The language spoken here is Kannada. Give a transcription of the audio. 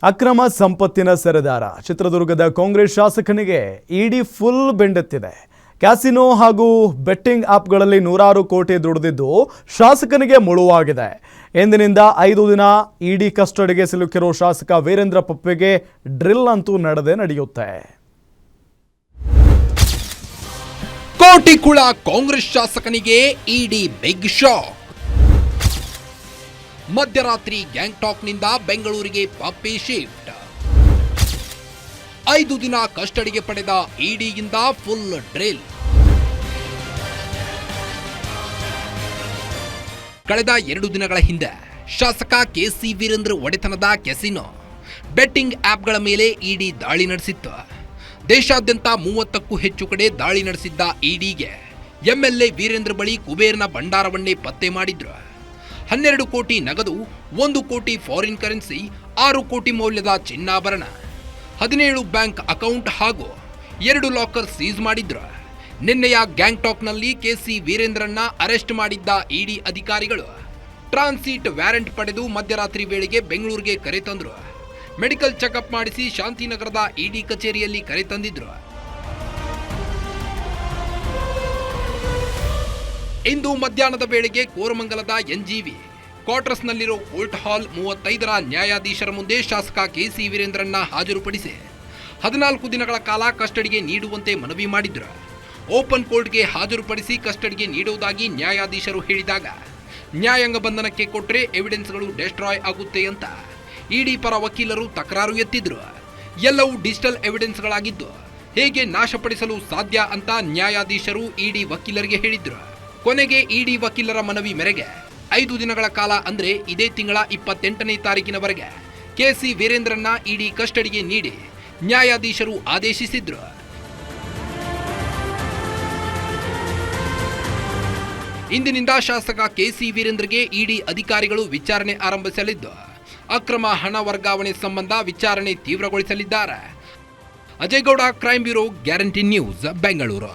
ಅಕ್ರಮ ಸಂಪತ್ತಿನ ಸರದಾರ ಚಿತ್ರದುರ್ಗದ ಕಾಂಗ್ರೆಸ್ ಶಾಸಕನಿಗೆ ಇಡಿ ಫುಲ್ ಬೆಂಡೆತ್ತಿದೆ. ಕ್ಯಾಸಿನೋ ಹಾಗೂ ಬೆಟ್ಟಿಂಗ್ ಆಪ್ಗಳಲ್ಲಿ ನೂರಾರು ಕೋಟಿ ದುಡಿದಿದ್ದು ಶಾಸಕನಿಗೆ ಮುಳುವಾಗಿದೆ. ಎಂದಿನಿಂದ 5 ದಿನ ಇಡಿ ಕಸ್ಟಡಿಗೆ ಸಿಲುಕಿರೋ ಶಾಸಕ ವೀರೇಂದ್ರ ಪಪ್ಪಿಗೆ ಡ್ರಿಲ್ ಅಂತೂ ನಡೆಯುತ್ತೆ. ಕೋಟಿ ಕುಳ ಕಾಂಗ್ರೆಸ್ ಶಾಸಕನಿಗೆ ಇಡಿ ಬಿಗ್ ಶಾಕ್. ಮಧ್ಯರಾತ್ರಿ ಗ್ಯಾಂಗ್ಟಾಕ್ನಿಂದ ಬೆಂಗಳೂರಿಗೆ ಪಪ್ಪಿ ಶಿಫ್ಟ್. 5 ದಿನ ಕಸ್ಟಡಿಗೆ ಪಡೆದ ಇಡಿಯಿಂದ ಫುಲ್ ಡ್ರಿಲ್. ಕಳೆದ 2 ದಿನಗಳ ಹಿಂದೆ ಶಾಸಕ ಕೆಸಿ ವೀರೇಂದ್ರ ಒಡೆತನದ ಕೆಸಿನೋ ಬೆಟ್ಟಿಂಗ್ ಆಪ್ಗಳ ಮೇಲೆ ಇಡಿ ದಾಳಿ ನಡೆಸಿತ್ತು. ದೇಶಾದ್ಯಂತ 30ಕ್ಕೂ ಹೆಚ್ಚು ಕಡೆ ದಾಳಿ ನಡೆಸಿದ್ದ ಇಡಿಗೆ ಎಂಎಲ್ಎ ವೀರೇಂದ್ರ ಬಳಿ ಕುಬೇರನ ಭಂಡಾರವನ್ನೇ ಪತ್ತೆ ಮಾಡಿದ್ರು. 12 ಕೋಟಿ ನಗದು, 1 ಕೋಟಿ ಫಾರಿನ್ ಕರೆನ್ಸಿ, 6 ಕೋಟಿ ಮೌಲ್ಯದ ಚಿನ್ನಾಭರಣ, 17 ಬ್ಯಾಂಕ್ ಅಕೌಂಟ್ ಹಾಗೂ 2 ಲಾಕರ್ ಸೀಸ್ ಮಾಡಿದ್ರು. ನಿನ್ನೆಯ ಗ್ಯಾಂಗ್ಟಾಕ್ನಲ್ಲಿ ಕೆಸಿ ವೀರೇಂದ್ರನ್ನ ಅರೆಸ್ಟ್ ಮಾಡಿದ್ದ ಇಡಿ ಅಧಿಕಾರಿಗಳು ಟ್ರಾನ್ಸಿಟ್ ವ್ಯಾರೆಂಟ್ ಪಡೆದು ಮಧ್ಯರಾತ್ರಿ ವೇಳೆಗೆ ಬೆಂಗಳೂರಿಗೆ ಕರೆತಂದ್ರು. ಮೆಡಿಕಲ್ ಚೆಕಪ್ ಮಾಡಿಸಿ ಶಾಂತಿನಗರದ ಇಡಿ ಕಚೇರಿಯಲ್ಲಿ ಕರೆತಂದಿದ್ರು. ಇಂದು ಮಧ್ಯಾಹ್ನದ ವೇಳೆಗೆ ಕೋರಮಂಗಲದ ಎನ್ಜಿವಿ ಕ್ವಾರ್ಟರ್ಸ್ನಲ್ಲಿರೋ ಕೋರ್ಟ್ ಹಾಲ್ 35ರ ನ್ಯಾಯಾಧೀಶರ ಮುಂದೆ ಶಾಸಕ ಕೆಸಿ ವೀರೇಂದ್ರನ್ನ ಹಾಜರುಪಡಿಸಿ 14 ದಿನಗಳ ಕಾಲ ಕಸ್ಟಡಿಗೆ ನೀಡುವಂತೆ ಮನವಿ ಮಾಡಿದ್ರು. ಓಪನ್ ಕೋರ್ಟ್ಗೆ ಹಾಜರುಪಡಿಸಿ ಕಸ್ಟಡಿಗೆ ನೀಡುವುದಾಗಿ ನ್ಯಾಯಾಧೀಶರು ಹೇಳಿದಾಗ ನ್ಯಾಯಾಂಗ ಬಂಧನಕ್ಕೆ ಕೊಟ್ಟರೆ ಎವಿಡೆನ್ಸ್ಗಳು ಡೆಸ್ಟ್ರಾಯ್ ಆಗುತ್ತೆ ಅಂತ ಇಡಿ ಪರ ವಕೀಲರು ತಕರಾರು ಎತ್ತಿದ್ರು. ಎಲ್ಲವೂ ಡಿಜಿಟಲ್ ಎವಿಡೆನ್ಸ್ಗಳಾಗಿದ್ದು ಹೇಗೆ ನಾಶಪಡಿಸಲು ಸಾಧ್ಯ ಅಂತ ನ್ಯಾಯಾಧೀಶರು ಇಡಿ ವಕೀಲರಿಗೆ ಹೇಳಿದ್ರು. ಕೊನೆಗೆ ಇಡಿ ವಕೀಲರ ಮನವಿ ಮೇರೆಗೆ 5 ದಿನಗಳ ಕಾಲ ಅಂದ್ರೆ ಇದೇ ತಿಂಗಳ 28ನೇ ತಾರೀಕಿನವರೆಗೆ ಕೆಸಿ ವೀರೇಂದ್ರನ್ನ ಇಡಿ ಕಸ್ಟಡಿಗೆ ನೀಡಿ ನ್ಯಾಯಾಧೀಶರು ಆದೇಶಿಸಿದ್ರು. ಇಂದಿನಿಂದ ಶಾಸಕ ಕೆಸಿ ವೀರೇಂದ್ರಗೆ ಇಡಿ ಅಧಿಕಾರಿಗಳು ವಿಚಾರಣೆ ಆರಂಭಿಸಲಿದ್ದು ಅಕ್ರಮ ಹಣ ವರ್ಗಾವಣೆ ಸಂಬಂಧ ವಿಚಾರಣೆ ತೀವ್ರಗೊಳಿಸಲಿದ್ದಾರೆ. Ajay Gowda, crime bureau, guarantee news, Bengaluru.